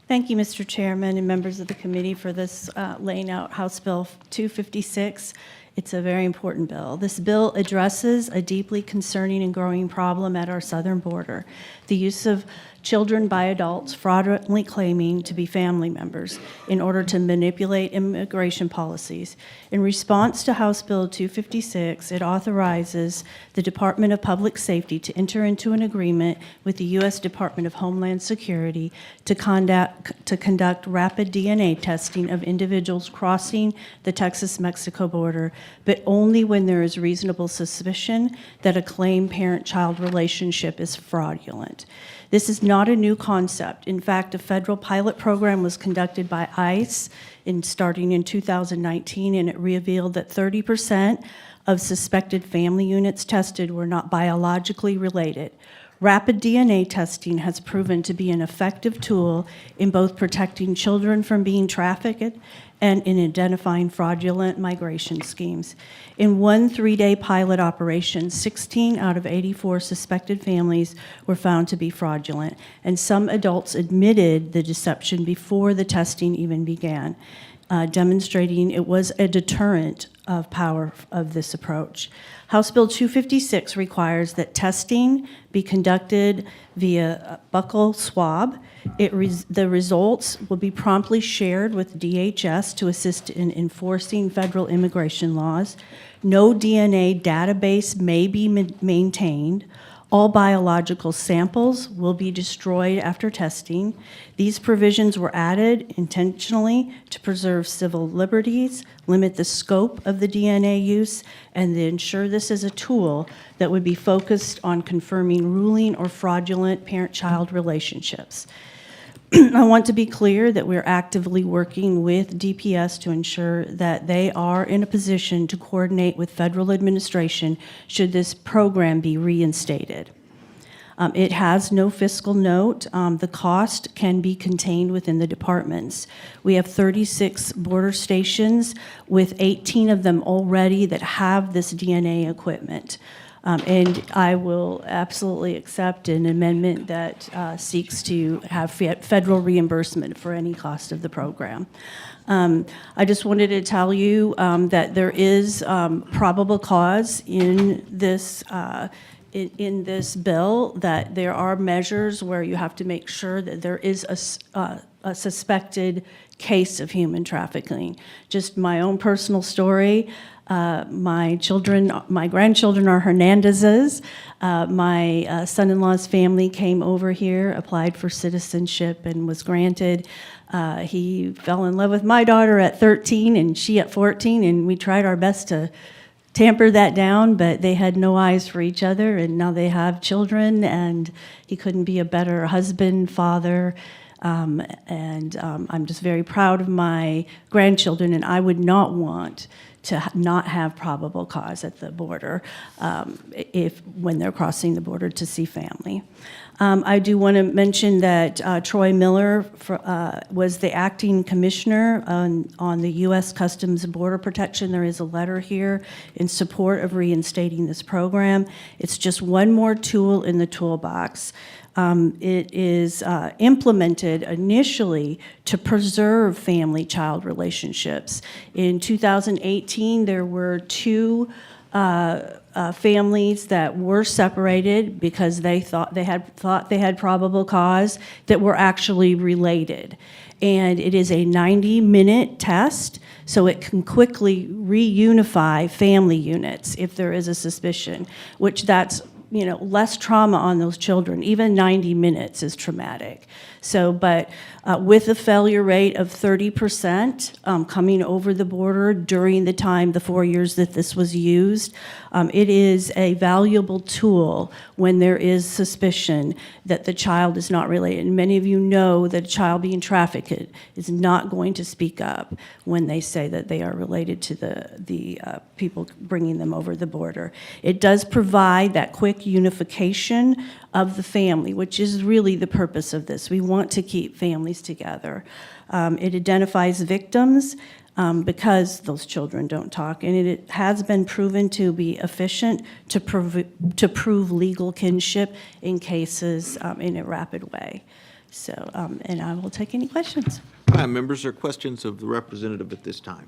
Thank you, Mr. Chairman and members of the committee, for this laying out House Bill 256. It's a very important bill. This bill addresses a deeply concerning and growing problem at our southern border: the use of children by adults fraudulently claiming to be family members in order to manipulate immigration policies. In response to House Bill 256, it authorizes the Department of Public Safety to enter into an agreement with the U.S. Department of Homeland Security to conduct rapid DNA testing of individuals crossing the Texas-Mexico border, but only when there is reasonable suspicion that a claimed parent-child relationship is fraudulent. This is not a new concept. In fact, a federal pilot program was conducted by ICE starting in 2019, and it revealed that 30% of suspected family units tested were not biologically related. Rapid DNA testing has proven to be an effective tool in both protecting children from being trafficked and in identifying fraudulent migration schemes. In one 3-day pilot operation, 16 out of 84 suspected families were found to be fraudulent, and some adults admitted the deception before the testing even began, demonstrating it was a deterrent of power of this approach. House Bill 256 requires that testing be conducted via buccal swab. The results will be promptly shared with DHS to assist in enforcing federal immigration laws. No DNA database may be maintained. All biological samples will be destroyed after testing. These provisions were added intentionally to preserve civil liberties, limit the scope of the DNA use, and to ensure this is a tool that would be focused on confirming ruling or fraudulent parent-child relationships. I want to be clear that we're actively working with DPS to ensure that they are in a position to coordinate with federal administration should this program be reinstated. It has no fiscal note. The cost can be contained within the departments. We have 36 border stations with 18 of them already that have this DNA equipment. And I will absolutely accept an amendment that seeks to have federal reimbursement for any cost of the program. I just wanted to tell you that there is probable cause in this bill, that there are measures where you have to make sure that there is a suspected case of human trafficking. Just my own personal story. My grandchildren are Hernandez's. My son-in-law's family came over here, applied for citizenship, and was granted. He fell in love with my daughter at 13 and she at 14, and we tried our best to tamper that down, but they had no eyes for each other, and now they have children, and he couldn't be a better husband, father. I'm just very proud of my grandchildren, and I would not want to not have probable cause at the border when they're crossing the border to see family. I do want to mention that Troy Miller was the acting commissioner on the U.S. Customs and Border Protection. There is a letter here in support of reinstating this program. It's just one more tool in the toolbox. It is implemented initially to preserve family-child relationships. In 2018, there were 2 families that were separated because they thought they had probable cause that were actually related. And it is a 90-minute test, so it can quickly reunify family units if there is a suspicion, which that's less trauma on those children. Even 90 minutes is traumatic. So, but with a failure rate of 30% coming over the border during the 4 years that this was used, it is a valuable tool when there is suspicion that the child is not related. And many of you know that a child being trafficked is not going to speak up when they say that they are related to the people bringing them over the border. It does provide that quick unification of the family, which is really the purpose of this. We want to keep families together. It identifies victims because those children don't talk, and it has been proven to be efficient to prove legal kinship in cases in a rapid way. So, and I will take any questions. All right, members, are questions of the representative at this time?